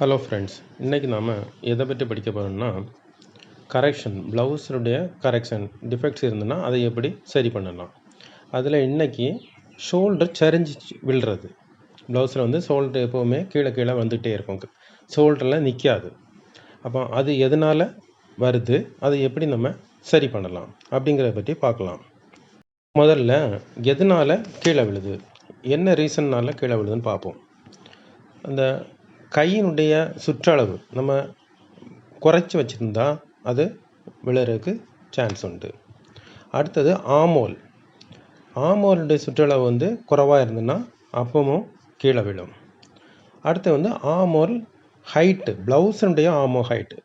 Hello friends, இன்றைக்கி நாம் எதை பற்றி படிக்க போகிறோம்னா கரெக்ஷன், ப்ளவுஸுடைய கரெக்ஷன் டிஃபெக்ட்ஸ் இருந்ததுன்னா அதை எப்படி சரி பண்ணலாம். அதில் இன்றைக்கி ஷோல்டர் சரிஞ்சு விழுறது. ப்ளவுஸில் வந்து ஷோல்டர் எப்போவுமே கீழே கீழே வந்துகிட்டே இருக்கும், ஷோல்டரில் நிற்காது. அப்போ அது எதனால் வருது, அதை எப்படி நம்ம சரி பண்ணலாம் அப்படிங்கிறத பற்றி பார்க்கலாம். முதல்ல எதனால் கீழே விழுது, என்ன ரீசன்னால் கீழே விழுதுன்னு பார்ப்போம். அந்த கையினுடைய சுற்றளவு நம்ம குறைச்சி வச்சுருந்தா அது விழுறதுக்கு சான்ஸ் உண்டு. அடுத்தது ஆமோலுடைய சுற்றளவு வந்து குறைவாக இருந்ததுன்னா அப்பவும் கீழே விழும். அடுத்து வந்து ஆமோல் ஹைட்டு, ப்ளவுஸுடைய ஆமோல் ஹைட்டு,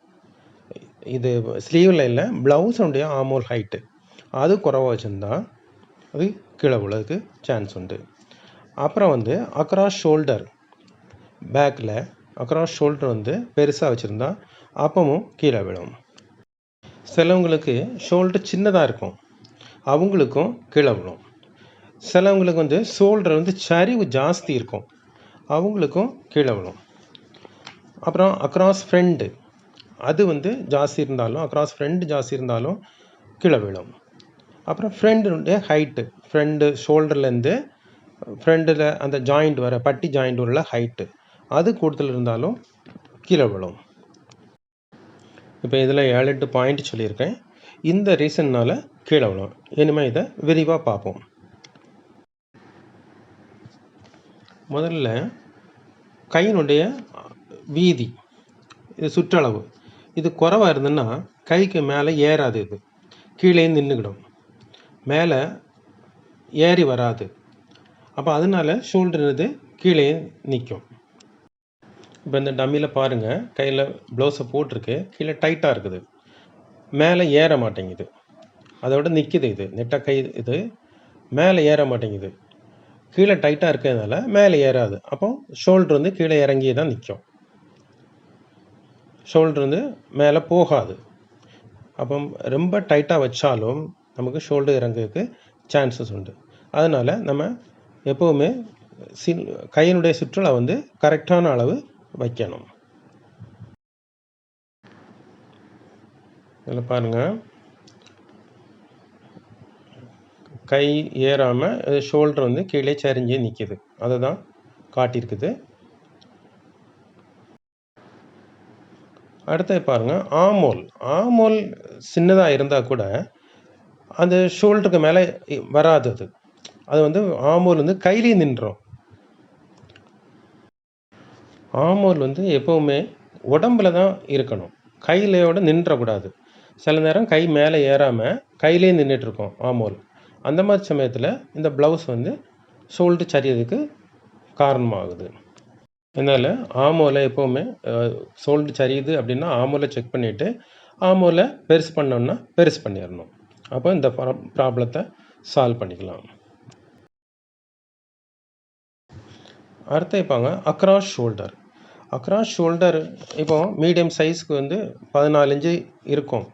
இது ஸ்லீவில் இல்லை, ப்ளவுஸுடைய ஆமோல் ஹைட்டு அது குறைவாக வச்சுருந்தா அது கீழே விழுறதுக்கு சான்ஸ் உண்டு. அப்புறம் வந்து அக்ராஸ் ஷோல்டர், பேக்கில் அக்ராஸ் ஷோல்டர் வந்து பெருசாக வச்சுருந்தா அப்பவும் கீழே விழும். சிலவங்களுக்கு ஷோல்டர் சின்னதாக இருக்கும், அவங்களுக்கும் கீழே விழும். சிலவங்களுக்கு வந்து ஷோல்டர் வந்து சரிவு ஜாஸ்தி இருக்கும், அவங்களுக்கும் கீழே விழும். அப்புறம் அக்ராஸ் ஃப்ரண்ட்டு, அது வந்து ஜாஸ்தி இருந்தாலும், அக்ராஸ் ஃப்ரண்ட் ஜாஸ்தி இருந்தாலும் கீழே விழும். அப்புறம் ஃப்ரண்ட்டுடைய ஹைட்டு, ஃப்ரண்ட்டு ஷோல்டர்லேருந்து ஃப்ரண்டில் அந்த ஜாயிண்ட் வர பட்டி ஜாயிண்ட் உள்ள ஹைட்டு அது கூடுதல் இருந்தாலும் கீழே விழும். இப்போ இதில் 7-8 பாயிண்ட் சொல்லியிருக்கேன். இந்த ரீசன்னால் கீழே விழும். இனிமேல் இதை விரிவாக பார்ப்போம். முதல்ல கையினுடைய வீதி, இது சுற்றளவு, இது குறைவாக இருந்ததுன்னா கைக்கு மேலே ஏறாது, இது கீழே நின்றுக்கிடும், மேலே ஏறி வராது. அப்போ அதனால் ஷோல்டர் இது கீழே நிற்கும். இப்போ இந்த டம்மியில் பாருங்கள், கையில் ப்ளவுஸை போட்டிருக்கு, கீழே டைட்டாக இருக்குது, மேலே ஏற மாட்டேங்குது, அதோட நிற்கிது. இது நெட்டாக கை இது மேலே ஏற மாட்டேங்குது, கீழே டைட்டாக இருக்கிறதுனால மேலே ஏறாது. அப்போ ஷோல்டர் வந்து கீழே இறங்கி தான் நிற்கும், ஷோல்டர் வந்து மேலே போகாது. அப்போ ரொம்ப டைட்டாக வச்சாலும் நமக்கு ஷோல்டர் இறங்குறதுக்கு சான்சஸ் உண்டு. அதனால் நம்ம எப்போவுமே கையினுடைய சுற்றளவு வந்து கரெக்டான அளவு வைக்கணும். இதில் பாருங்கள், கை ஏறாமல் ஷோல்டர் வந்து கீழே சரிஞ்சே நிற்கிது, அதை தான் காட்டியிருக்குது. அடுத்து பாருங்கள், ஆமோல் சின்னதாக இருந்தால் கூட அந்த ஷோல்டருக்கு மேலே வராது, அது வந்து ஆமோல் வந்து கையிலே நின்றோம். ஆமோல் வந்து எப்போவுமே உடம்பில் தான் இருக்கணும், கையிலையோடு நின்றக்கூடாது. சில நேரம் கை மேலே ஏறாமல் கையிலே நின்றுட்டுருக்கோம் ஆமோல். அந்த மாதிரி சமயத்தில் இந்த ப்ளவுஸ் வந்து ஷோல்டர் சரியதுக்கு காரணமாகுது. அதனால் ஆமோலை எப்போவுமே ஷோல்டர் சரியுது அப்படின்னா ஆமோலை செக் பண்ணிவிட்டு ஆமோலை பெருசு பண்ணோம்னா பெருசு பண்ணிடணும். அப்போ இந்த ப்ராப்ளத்தை சால்வ் பண்ணிக்கலாம். அடுத்து வைப்பாங்க அக்ராஸ் ஷோல்டர் இப்போ மீடியம் சைஸ்க்கு வந்து 14 இன்ச்சு இருக்கும்.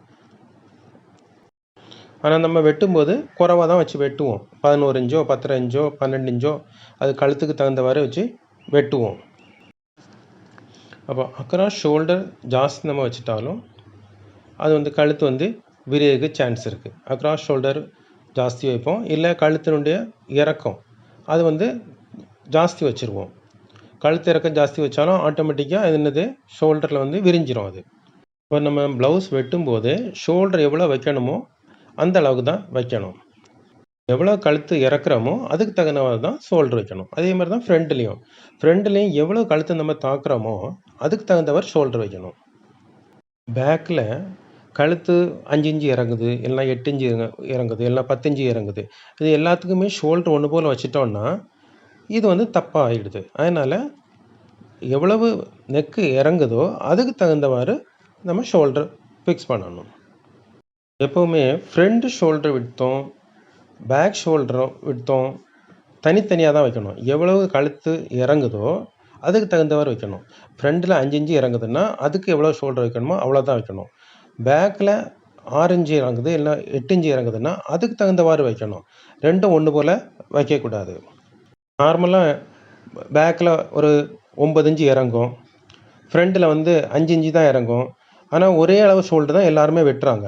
ஆனால் நம்ம வெட்டும்போது குறைவாக தான் வச்சு வெட்டுவோம், 11 இன்ச்சோ 10 இன்ச்சோ 12 இன்ச்சோ அது கழுத்துக்கு தகுந்தவாறு வச்சு வெட்டுவோம். அப்போ அக்ராஸ் ஷோல்டர் ஜாஸ்தி நம்ம வச்சுட்டாலும் அது வந்து கழுத்து வந்து விரியறதுக்கு சான்ஸ் இருக்குது. அக்ராஸ் ஷோல்டர் ஜாஸ்தி வைப்போம், இல்லை கழுத்தினுடைய இறக்கம் அது வந்து ஜாஸ்தி வச்சுருவோம். கழுத்து இறக்கம் ஜாஸ்தி வச்சாலும் ஆட்டோமேட்டிக்காக அது என்னது ஷோல்டரில் வந்து விரிஞ்சிடும். அது இப்போ நம்ம ப்ளவுஸ் வெட்டும்போது ஷோல்டர் எவ்வளோ வைக்கணுமோ அந்த அளவுக்கு தான் வைக்கணும். எவ்வளோ கழுத்து இறக்குறோமோ அதுக்கு தகுந்தவாறு தான் ஷோல்டர் வைக்கணும். அதே மாதிரி தான் ஃப்ரண்ட்லேயும் எவ்வளோ கழுத்து நம்ம தாக்குறோமோ அதுக்கு தகுந்தவாறு ஷோல்டர் வைக்கணும். பேக்கில் கழுத்து 5 இன்ச்சு இறங்குது, இல்லைனா 8 இன்ச்சு இறங்குது, இல்லைனா 10 இன்ச்சு இறங்குது, இது எல்லாத்துக்குமே ஷோல்டர் ஒன்று போல் வச்சிட்டோன்னா இது வந்து தப்பாக ஆகிடுது. அதனால் எவ்வளவு நெக்கு இறங்குதோ அதுக்கு தகுந்தவாறு நம்ம ஷோல்டர் ஃபிக்ஸ் பண்ணணும். எப்போவுமே ஃப்ரண்ட் ஷோல்டர் விட்டோம் பேக் ஷோல்டரும் விட்டோம் தனித்தனியாக தான் வைக்கணும். எவ்வளவு கழுத்து இறங்குதோ அதுக்கு தகுந்தவாறு வைக்கணும். ஃப்ரண்டில் 5 இன்ச்சு இறங்குதுன்னா அதுக்கு எவ்வளோ ஷோல்டர் வைக்கணுமோ அவ்வளோதான் வைக்கணும். பேக்கில் 6 இன்ச்சு இறங்குது இல்லை 8 இன்ச்சு இறங்குதுன்னா அதுக்கு தகுந்தவாறு வைக்கணும். ரெண்டும் ஒன்று போல் வைக்கக்கூடாது. நார்மலாக பேக்கில் ஒரு 9 இன்ச்சு இறங்கும், ஃப்ரண்ட்டில் வந்து 5 இன்ச்சு தான் இறங்கும். ஆனால் ஒரே அளவு ஷோல்டர் தான் எல்லாருமே வெட்டுறாங்க.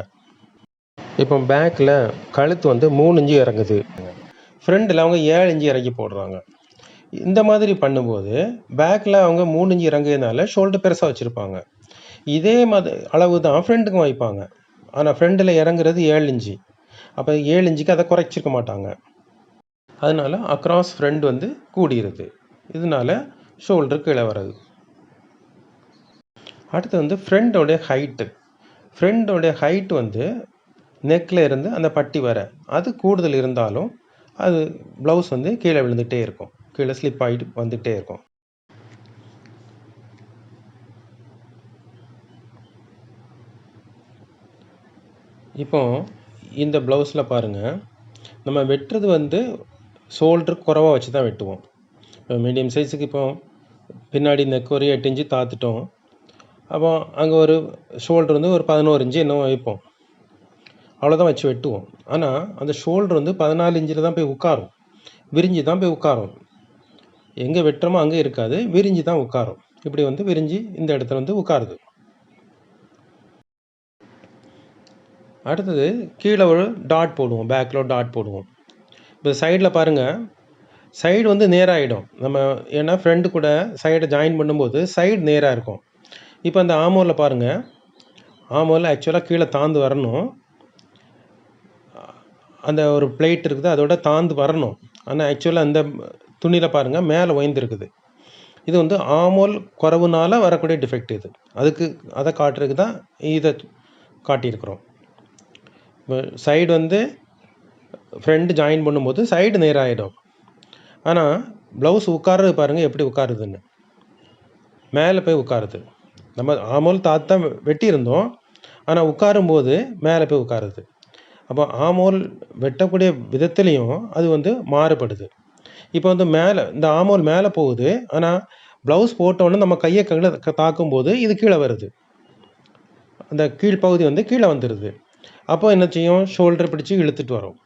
இப்போ பேக்கில் கழுத்து வந்து 3 இன்ச்சு இறங்குது, ஃப்ரண்ட்டில் அவங்க 7 இன்ச்சு இறக்கி போடுறாங்க. இந்த மாதிரி பண்ணும்போது பேக்கில் அவங்க 3 இன்ச்சு இறங்குறதுனால ஷோல்டர் பெருசாக வச்சுருப்பாங்க. இதே மாதிரி அளவு தான் ஃப்ரண்ட்டுக்கும் வைப்பாங்க. ஆனால் ஃப்ரண்ட்டில் இறங்குறது 7 இன்ச்சு. அப்போ 7 இன்ச்சுக்கு அதை குறைச்சிருக்க மாட்டாங்க. அதனால் அக்ராஸ் ஃப்ரண்ட் வந்து கூடியிருது. இதனால ஷோல்டர் கீழே வர்றது. அடுத்து வந்து ஃப்ரண்டோடைய ஹைட்டு. ஃப்ரண்டோடைய ஹைட் வந்து நெக்கில் இருந்து அந்த பட்டி வர அது கூடுதல் இருந்தாலும் அது ப்ளவுஸ் வந்து கீழே விழுந்துகிட்டே இருக்கும், கீழே ஸ்லிப் ஆகிட்டு வந்துகிட்டே இருக்கும். இப்போ இந்த ப்ளவுஸில் பாருங்கள், நம்ம வெட்டுறது வந்து ஷோல்டர் குறைவாக வச்சு தான் வெட்டுவோம். இப்போ மீடியம் சைஸுக்கு இப்போ பின்னாடி நெக் ஒரு 8 இன்ச்சு தாத்துட்டோம். அப்போ அங்கே ஒரு ஷோல்டர் வந்து ஒரு 11 இன்ச்சு இன்னும் வைப்போம், அவ்வளோதான் வச்சு வெட்டுவோம். ஆனால் அந்த ஷோல்டர் வந்து 14 இன்ச்சில் தான் போய் உட்காரும், விரிஞ்சு தான் போய் உட்காரும். எங்கே வெட்டுறோமோ அங்கே இருக்காது, விரிஞ்சு தான் உட்காரும். இப்படி வந்து விரிஞ்சு இந்த இடத்துல வந்து உட்காருது. அடுத்தது கீழே ஒரு டாட் போடுவோம், பேக்கில் ஒரு டாட் போடுவோம். இப்போ சைடில் பாருங்கள், சைடு வந்து நேராகிடும். நம்ம ஏன்னா ஃப்ரெண்டு கூட சைடை ஜாயின் பண்ணும்போது சைடு நேராக இருக்கும். இப்போ அந்த ஆமோவில் பாருங்கள், ஆமோவில் ஆக்சுவலாக கீழே தாந்து வரணும், அந்த ஒரு பிளேட் இருக்குது அதோட தாந்து வரணும். ஆனால் ஆக்சுவலாக அந்த துணியில் பாருங்கள் மேலே உயர்ந்துருக்குது. இது வந்து ஆமோல் குறவுனால வரக்கூடிய டிஃபெக்ட் இது. அதை காட்டுறதுக்கு தான் இதை காட்டியிருக்கிறோம். இப்போ சைடு வந்து ஃப்ரண்ட் ஜாயின் பண்ணும்போது சைடு நேராகிடும். ஆனால் ப்ளவுஸ் உட்கார்றது பாருங்கள் எப்படி உட்காருதுன்னு, மேலே போய் உட்காருது. நம்ம ஆமோல் தாத்தான் வெட்டியிருந்தோம், ஆனால் உட்காரும்போது மேலே போய் உட்காருது. அப்போ ஆமோல் வெட்டக்கூடிய விதத்துலேயும் அது வந்து மாறுபடுது. இப்போ வந்து மேலே இந்த ஆமோல் மேலே போகுது, ஆனால் ப்ளவுஸ் போட்டோன்னே நம்ம கையை கீழே தாக்கும்போது இது கீழே வருது, அந்த கீழ்ப்பகுதி வந்து கீழே வந்துடுது. அப்போ என்ன செய்யும், ஷோல்டர் பிடிச்சி இழுத்துட்டு வரும்.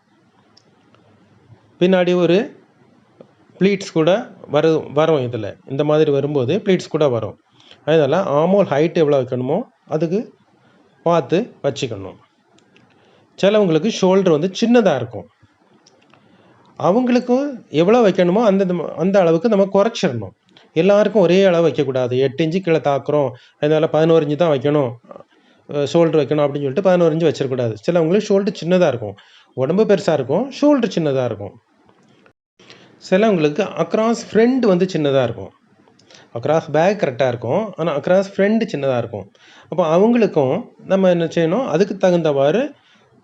பின்னாடி ஒரு ப்ளீட்ஸ் கூட வரும். இதில் இந்த மாதிரி வரும்போது ப்ளீட்ஸ் கூட வரும். அதனால் ஆமோல் ஹைட் எவ்வளோ வைக்கணுமோ அதுக்கு பார்த்து வச்சுக்கணும். சிலவங்களுக்கு ஷோல்டர் வந்து சின்னதாக இருக்கும், அவங்களுக்கும் எவ்வளோ வைக்கணுமோ அந்த அளவுக்கு நம்ம குறைச்சிடணும். எல்லாருக்கும் ஒரே அளவு வைக்கக்கூடாது. 8 இன்ச்சு கீழே தாக்குறோம், அதனால் 11 இன்ச்சு தான் வைக்கணும், ஷோல்டர் வைக்கணும் அப்படின்னு சொல்லிட்டு 11 இன்ச்சு வச்சிடக்கூடாது. சிலவங்களுக்கு ஷோல்டர் சின்னதாக இருக்கும், உடம்பு பெருசாக இருக்கும், ஷோல்டர் சின்னதாக இருக்கும். சிலவங்களுக்கு அக்ராஸ் ஃப்ரண்ட் வந்து சின்னதாக இருக்கும், அக்ராஸ் பேக் கரெக்டாக இருக்கும், ஆனால் அக்ராஸ் ஃப்ரண்ட் சின்னதாக இருக்கும். அப்போ அவங்களுக்கும் நம்ம என்ன செய்யணும், அதுக்கு தகுந்தவாறு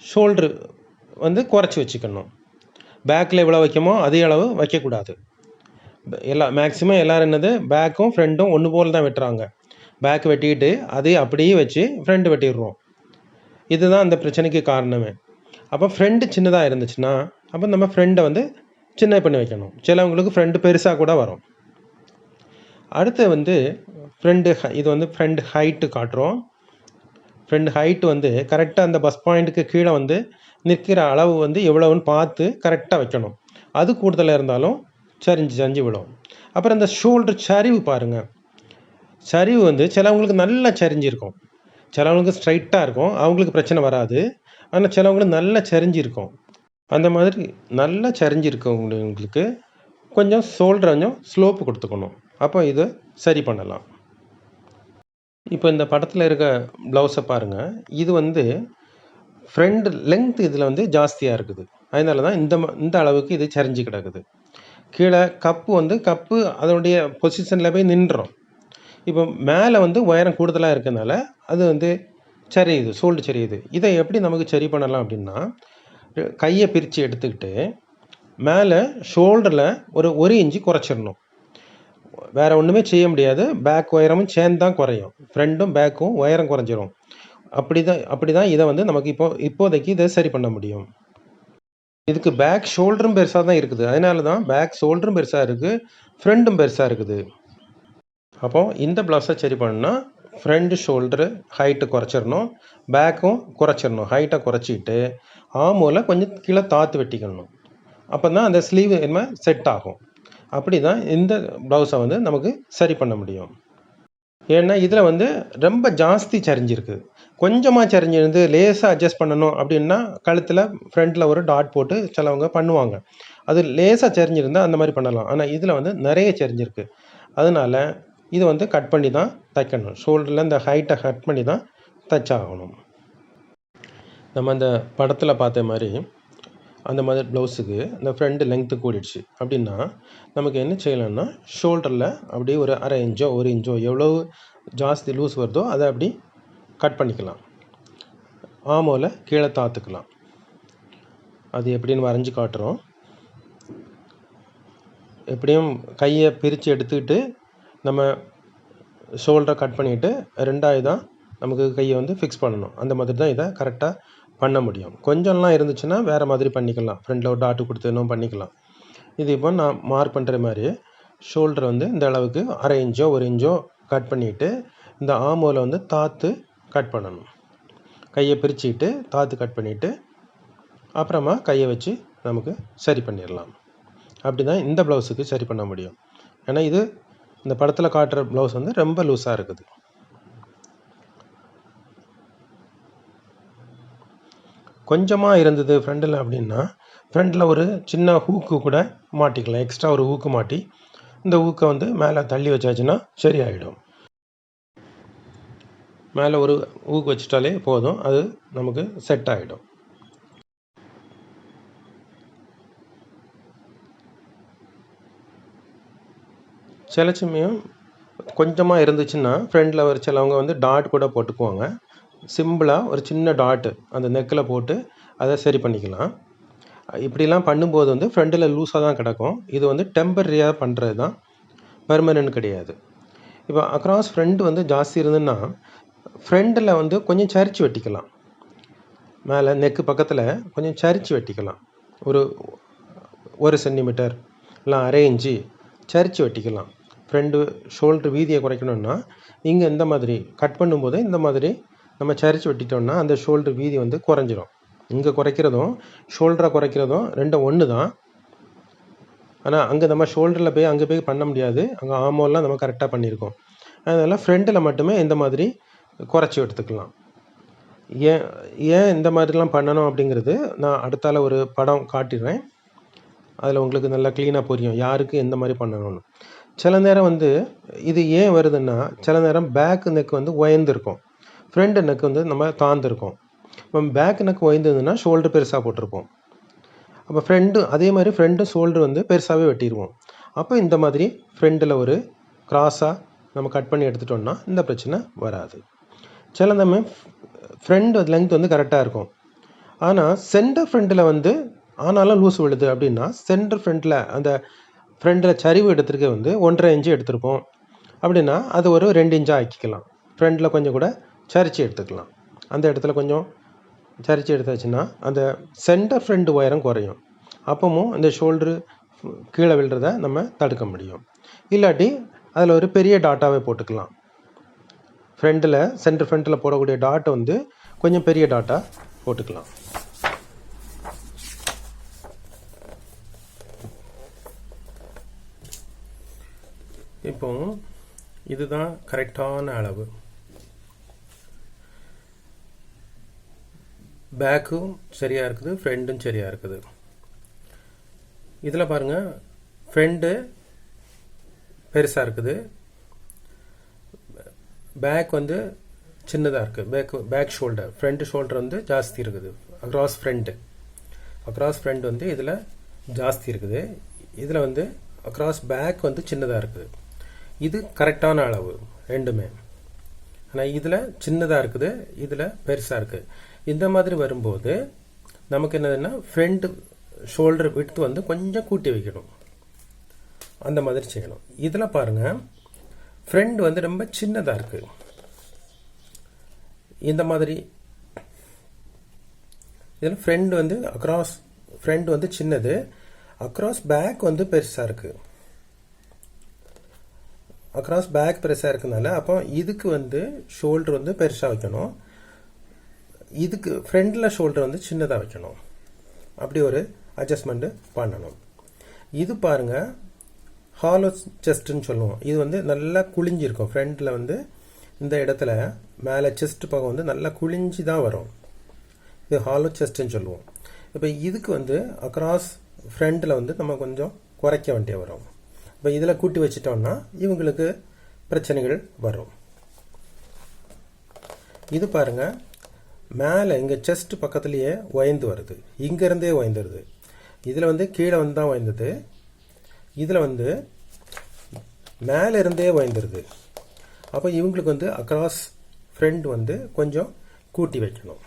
ஷோல்ட்ரு வந்து குறைச்சி வச்சுக்கணும். பேக்கில் எவ்வளோ வைக்கமோ அதே அளவு வைக்கக்கூடாது. மேக்ஸிமம் எல்லோரும் என்னது பேக்கும் ஃப்ரண்ட்டும் ஒன்று போல் தான் வெட்டுறாங்க. பேக் வெட்டிக்கிட்டு அதே அப்படியே வச்சு ஃப்ரண்ட் வெட்டிடுறோம். இதுதான் அந்த பிரச்சனைக்கு காரணமே. அப்போ ஃப்ரண்ட் சின்னதாக இருந்துச்சுன்னா அப்போ நம்ம ஃப்ரண்டை வந்து சின்ன பண்ணி வைக்கணும். சிலவங்களுக்கு ஃப்ரண்ட் பெருசாக கூட வரும். அடுத்து வந்து இது வந்து ஃப்ரண்ட் ஹைட்டு காட்டுறோம். ஃப்ரண்ட் ஹைட்டு வந்து கரெக்டாக அந்த பஸ் பாயிண்ட்டுக்கு கீழே வந்து நிற்கிற அளவு வந்து எவ்வளோன்னு பார்த்து கரெக்டாக வைக்கணும். அது கூடுதலாக இருந்தாலும் சரிஞ்சு விடும். அப்புறம் இந்த ஷோல்டர் சரிவு பாருங்கள், சரிவு வந்து சிலவங்களுக்கு நல்லா சரிஞ்சிருக்கும், சிலவங்களுக்கு ஸ்ட்ரைட்டாக இருக்கும், அவங்களுக்கு பிரச்சனை வராது. ஆனால் சிலவங்களுக்கு நல்லா சரிஞ்சிருக்கும். அந்த மாதிரி நல்லா சரிஞ்சிருக்கவங்களுக்கு கொஞ்சம் ஷோல்டர் கொஞ்சம் ஸ்லோப்பு கொடுத்துக்கணும். அப்போ இதை சரி பண்ணலாம். இப்போ இந்த படத்தில் இருக்க ப்ளவுஸை பாருங்கள், இது வந்து ஃப்ரண்ட் லென்த் இதில் வந்து ஜாஸ்தியாக இருக்குது. அதனால தான் இந்த அளவுக்கு இது சரிஞ்சு கிடக்குது. கீழே கப்பு அதனுடைய பொசிஷனில் போய் நின்றோம். இப்போ மேலே வந்து உயரம் கூடுதலாக இருக்கிறதுனால அது வந்து சரியுது, ஷோல்டர் சரியுது. இதை எப்படி நமக்கு சரி பண்ணலாம் அப்படின்னா, கையை பிரித்து எடுத்துக்கிட்டு மேலே ஷோல்டரில் ஒரு இன்ச்சு குறைச்சிடணும். வேறு ஒன்றுமே செய்ய முடியாது, பேக் உயரமும் சேர்ந்து தான் குறையும், ஃப்ரண்ட்டும் பேக்கும் உயரம் குறைஞ்சிரும். அப்படி தான் இதை வந்து நமக்கு இப்போதைக்கு இதை சரி பண்ண முடியும். இதுக்கு பேக் ஷோல்டரும் பெருசாக தான் இருக்குது, அதனால தான் பேக் ஷோல்டரும் பெருசாக இருக்குது, ஃப்ரண்ட்டும் பெருசாக இருக்குது. அப்போது இந்த ப்ளவுஸை சரி பண்ணணும்னா ஃப்ரண்ட் ஷோல்டரு ஹைட்டு குறைச்சிடணும், பேக்கும் குறைச்சிடணும். ஹைட்டை குறைச்சிட்டு ஆமோவில் கொஞ்சம் கீழே தாத்து வெட்டிக்கணும். அப்போ தான் அந்த ஸ்லீவ் என்ன செட் ஆகும். அப்படி தான் இந்த ப்ளவுஸை வந்து நமக்கு சரி பண்ண முடியும். ஏன்னா இதில் வந்து ரொம்ப ஜாஸ்தி சரிஞ்சிருக்கு. கொஞ்சமாக சரிஞ்சிருந்து லேசாக அட்ஜஸ்ட் பண்ணணும் அப்படின்னா கழுத்தில் ஃப்ரண்ட்டில் ஒரு டாட் போட்டு சிலவங்க பண்ணுவாங்க. அது லேசாக சரிஞ்சிருந்தா அந்த மாதிரி பண்ணலாம். ஆனால் இதில் வந்து நிறைய சரிஞ்சிருக்கு. அதனால் இது வந்து கட் பண்ணி தான் தைக்கணும். ஷோல்டரில் இந்த ஹைட்டை கட் பண்ணி தான் தைச்சாகணும். நம்ம அந்த படத்தில் பார்த்த மாதிரி அந்த மாதிரி ப்ளவுஸுக்கு இந்த ஃப்ரண்ட் லென்த்து கூடிடுச்சு அப்படின்னா நமக்கு என்ன செய்யலாம்னா ஷோல்டரில் அப்படியே ஒரு 1/2 இன்ச்சோ 1 இன்ச்சோ எவ்வளோ ஜாஸ்தி லூஸ் வருதோ அதை அப்படி கட் பண்ணிக்கலாம். ஆமோவில் கீழே தாத்துக்கலாம். அது எப்படின்னு வரைஞ்சி காட்டுறோம். எப்படியும் கையை பிரித்து எடுத்துக்கிட்டு நம்ம ஷோல்டரை கட் பண்ணிவிட்டு ரெண்டாவது தான் நமக்கு கையை வந்து ஃபிக்ஸ் பண்ணணும். அந்த மாதிரி தான் இதை கரெக்டாக பண்ண முடியும். கொஞ்சம்லாம் இருந்துச்சுன்னா வேறு மாதிரி பண்ணிக்கலாம். ஃப்ரண்டில் ஒரு டாட்டு கொடுத்து இன்னும் பண்ணிக்கலாம். இது இப்போ நான் மார்க் பண்ணுற மாதிரி ஷோல்டர் வந்து இந்த அளவுக்கு 1/2 இன்ச்சோ 1 இன்ச்சோ கட் பண்ணிவிட்டு இந்த ஆமோவில் வந்து தாத்து கட் பண்ணணும். கையை பிரிச்சுக்கிட்டு தாத்து கட் பண்ணிவிட்டு அப்புறமா கையை வச்சு நமக்கு சரி பண்ணிடலாம். அப்படி தான் இந்த ப்ளவுஸுக்கு சரி பண்ண முடியும். ஏன்னா இது இந்த படத்தில் காட்டுற ப்ளவுஸ் வந்து ரொம்ப லூஸாக இருக்குது. கொஞ்சமாக இருந்தது ஃப்ரண்டில் அப்படின்னா ஃப்ரண்டில் ஒரு சின்ன ஹூக்கு கூட மாட்டிக்கலாம். எக்ஸ்ட்ரா ஒரு ஹூக்கு மாட்டி இந்த ஹூக்கை வந்து மேலே தள்ளி வச்சாச்சுன்னா சரியாயிடும். மேலே ஒரு ஊக்கு வச்சிட்டாலே போதும், அது நமக்கு செட் ஆகிடும். சில சமயம் கொஞ்சமாக இருந்துச்சுன்னா ஃப்ரண்டில் ஒரு சிலவங்க வந்து டாட் கூட போட்டுக்குவாங்க. சிம்பிளாக ஒரு சின்ன டாட்டு அந்த நெக்கில் போட்டு அதை சரி பண்ணிக்கலாம். இப்படிலாம் பண்ணும்போது வந்து ஃப்ரண்டில் லூஸாக தான் கிடக்கும். இது வந்து டெம்பரரியாக பண்ணுறது தான், பெர்மனன்ட் கிடையாது. இப்போ அக்ராஸ் ஃப்ரண்ட் வந்து ஜாஸ்தி இருந்ததுன்னா ஃப்ரண்டில் வந்து கொஞ்சம் சரிச்சு வெட்டிக்கலாம். மேலே நெக்கு பக்கத்தில் கொஞ்சம் சரிச்சு வெட்டிக்கலாம். ஒரு 1 சென்டிமீட்டர் இல்லை 1/2 இன்ச்சு சரிச்சு வெட்டிக்கலாம். ஃப்ரண்டு ஷோல்ட்ரு வீதியை குறைக்கணும்னா இங்கே இந்த மாதிரி கட் பண்ணும்போது இந்த மாதிரி நம்ம சரிச்சு வெட்டிட்டோம்னா அந்த ஷோல்ட்ரு வீதி வந்து குறைஞ்சிரும். இங்கே குறைக்கிறதும் ஷோல்டரை குறைக்கிறதும் ரெண்டும் ஒன்று தான். ஆனால் அங்கே நம்ம ஷோல்டரில் போய் அங்கே போய் பண்ண முடியாது. அங்கே ஆமோலாம் நம்ம கரெக்டாக பண்ணியிருக்கோம். அதனால் ஃப்ரண்ட்டில் மட்டுமே இந்த மாதிரி குறைச்சி எடுத்துக்கலாம். ஏன் இந்த மாதிரிலாம் பண்ணணும் அப்படிங்கிறது நான் அடுத்தால ஒரு படம் காட்டிடுறேன். அதில் உங்களுக்கு நல்லா க்ளீனாக புரியும் யாருக்கு எந்த மாதிரி பண்ணணும்னு. சில நேரம் வந்து இது ஏன் வருதுன்னா சில நேரம் பேக் நெக் வந்து உயர்ந்துருக்கும், ஃப்ரண்ட் நெக் வந்து நம்ம தாழ்ந்துருக்கும். இப்போ பேக் நெக் உயர்ந்ததுன்னா ஷோல்டர் பெருசாக போட்டிருப்போம். அப்போ அதே மாதிரி ஃப்ரண்ட்டும் ஷோல்டர் வந்து பெருசாகவே வெட்டிடுவோம். அப்போ இந்த மாதிரி ஃப்ரண்டில் ஒரு கிராஸாக நம்ம கட் பண்ணி எடுத்துட்டோம்னா இந்த பிரச்சனை வராது. சில சமயம் ஃப்ரண்ட் லென்த் வந்து கரெக்டாக இருக்கும், ஆனால் சென்டர் ஃப்ரண்ட்டில் வந்து ஆனாலும் லூஸ் விழுது அப்படின்னா சென்டர் ஃப்ரண்ட்டில் அந்த ஃப்ரண்டில் சரிவு எடுத்துருக்க வந்து 1/2 இன்ச்சு எடுத்துருப்போம் அப்படின்னா அது ஒரு 2 இன்ச்சாக ஆக்கிக்கலாம். ஃப்ரண்டில் கொஞ்சம் கூட சரிச்சு எடுத்துக்கலாம். அந்த இடத்துல கொஞ்சம் சரிச்சு எடுத்தாச்சுன்னா அந்த சென்டர் ஃப்ரண்ட் உயரம் குறையும். அப்பவும் அந்த ஷோல்டரு கீழே விழுறத நம்ம தடுக்க முடியும். இல்லாட்டி அதில் ஒரு பெரிய டாட்டாவே போட்டுக்கலாம். ஃப்ரண்டில் சென்டர் ஃப்ரண்ட்டில் போடக்கூடிய டாட்டை வந்து கொஞ்சம் பெரிய டாட்டா போட்டுக்கலாம். இப்போ இதுதான் கரெக்டான அளவு. பேக்கும் சரியாக இருக்குது, ஃப்ரண்ட்டும் சரியாக இருக்குது. இதில் பாருங்கள், ஃப்ரண்ட்டு பெருசாக இருக்குது, பேக் வந்து சின்னதாக இருக்குது. பேக் ஷோல்டர், ஃப்ரண்ட் ஷோல்டர் வந்து ஜாஸ்தி இருக்குது. அக்ராஸ் ஃப்ரண்ட் வந்து இதில் ஜாஸ்தி இருக்குது. இதில் வந்து அக்ராஸ் பேக் வந்து சின்னதாக இருக்குது. இது கரெக்டான அளவு ரெண்டுமே. ஆனால் இதில் சின்னதாக இருக்குது, இதில் பெருசாக இருக்குது. இந்த மாதிரி வரும்போது நமக்கு என்னதுன்னா ஃப்ரண்ட் ஷோல்டர் விட்த் வந்து கொஞ்சம் கூட்டி வைக்கணும். அந்த மாதிரி செய்யணும். இதில் பாருங்கள், ஃப்ரண்ட் வந்து ரொம்ப சின்னதாக இருக்குது. இந்த மாதிரி இதில் ஃப்ரண்ட் வந்து ஃப்ரண்ட் வந்து சின்னது, அக்ராஸ் பேக் வந்து பெருசாக இருக்குது. அக்ராஸ் பேக் பெருசாக இருக்குனால அப்போ இதுக்கு வந்து ஷோல்டர் வந்து பெருசாக வைக்கணும், இதுக்கு ஃப்ரண்டில் ஷோல்டர் வந்து சின்னதாக வைக்கணும். அப்படி ஒரு அட்ஜஸ்ட்மெண்ட்டு பண்ணணும். இது பாருங்கள், ஹாலோ செஸ்ட்டுன்னு சொல்லுவோம். இது வந்து நல்லா குழிஞ்சிருக்கும். ஃப்ரண்ட்டில் வந்து இந்த இடத்துல மேலே செஸ்ட் பக்கம் வந்து நல்லா குழிஞ்சி தான் வரும். இது ஹாலோ செஸ்ட்டுன்னு சொல்லுவோம். இப்போ இதுக்கு வந்து அக்ராஸ் ஃப்ரண்ட்டில் வந்து நம்ம கொஞ்சம் குறைக்க வேண்டிய வரும். இப்போ இதில் கூட்டி வச்சிட்டோம்னா இவங்களுக்கு பிரச்சனைகள் வரும். இது பாருங்கள், மேலே இங்கே செஸ்ட் பக்கத்துலேயே உயர்ந்து வருது, இங்கேருந்தே உயர்ந்துருது. இதில் வந்து கீழே வந்து தான் உயர்ந்தது, இதில் வந்து மேலே இருந்தே உயர்ந்துருது. அப்போ இவங்களுக்கு வந்து அக்ராஸ் ஃப்ரண்ட் வந்து கொஞ்சம் கூட்டி வைக்கணும்.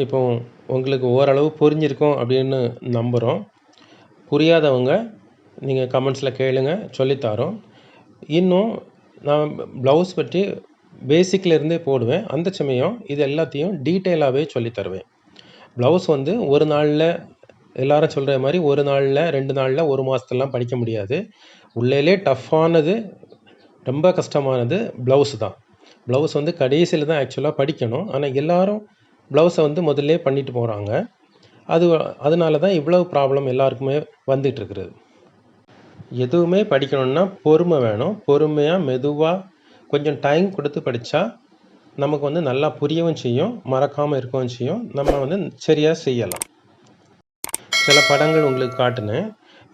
இப்போ உங்களுக்கு ஓரளவு புரிஞ்சிருக்கும் அப்படின்னு நம்புகிறோம். புரியாதவங்க நீங்கள் கமெண்ட்ஸில் கேளுங்க, சொல்லித்தரோம். இன்னும் நான் ப்ளவுஸ் பற்றி பேசிக்லேருந்தே போடுவேன். அந்த சமயம் இது எல்லாத்தையும் டீட்டெயிலாகவே சொல்லித்தருவேன். ப்ளவுஸ் வந்து ஒரு நாளில் எல்லாரும் சொல்கிற மாதிரி ஒரு நாளில் 2 நாளில் 1 மாதத்துலாம் படிக்க முடியாது. உள்ளேலே டஃப்பானது, ரொம்ப கஷ்டமானது ப்ளவுஸ் தான். ப்ளவுஸ் வந்து கடைசியில் தான் ஆக்சுவலாக படிக்கணும். ஆனால் எல்லோரும் ப்ளவுஸை வந்து முதல்ல பண்ணிட்டு போகிறாங்க. அதனால தான் இவ்வளவு ப்ராப்ளம் எல்லாருக்குமே வந்துட்டுருக்குறது. எதுவுமே படிக்கணும்னா பொறுமை வேணும். பொறுமையாக மெதுவாக கொஞ்சம் டைம் கொடுத்து படித்தா நமக்கு வந்து நல்லா புரியவும் செய்யும், மறக்காமல் இருக்கவும் செய்யும். நம்ம வந்து சரியாக செய்யலாம். சில படங்கள் உங்களுக்கு காட்டினேன்.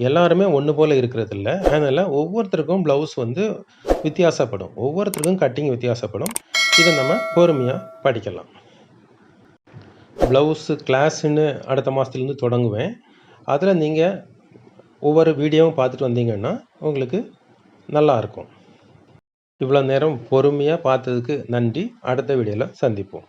எல்லாருமே ஒன்று போல் இருக்கிறதில்ல. அதனால் ஒவ்வொருத்தருக்கும் ப்ளவுஸ் வந்து வித்தியாசப்படும். ஒவ்வொருத்தருக்கும் கட்டிங் வித்தியாசப்படும். இதை நம்ம பொறுமையாக படிக்கலாம். ப்ளவுஸு கிளாஸுன்னு அடுத்த மாதத்துலேருந்து தொடங்குவேன். அதில் நீங்கள் ஒவ்வொரு வீடியோவும் பார்த்துட்டு வந்தீங்கன்னா உங்களுக்கு நல்லாயிருக்கும். இவ்வளோ நேரம் பொறுமையாக பார்த்ததுக்கு நன்றி. அடுத்த வீடியோவில் சந்திப்போம்.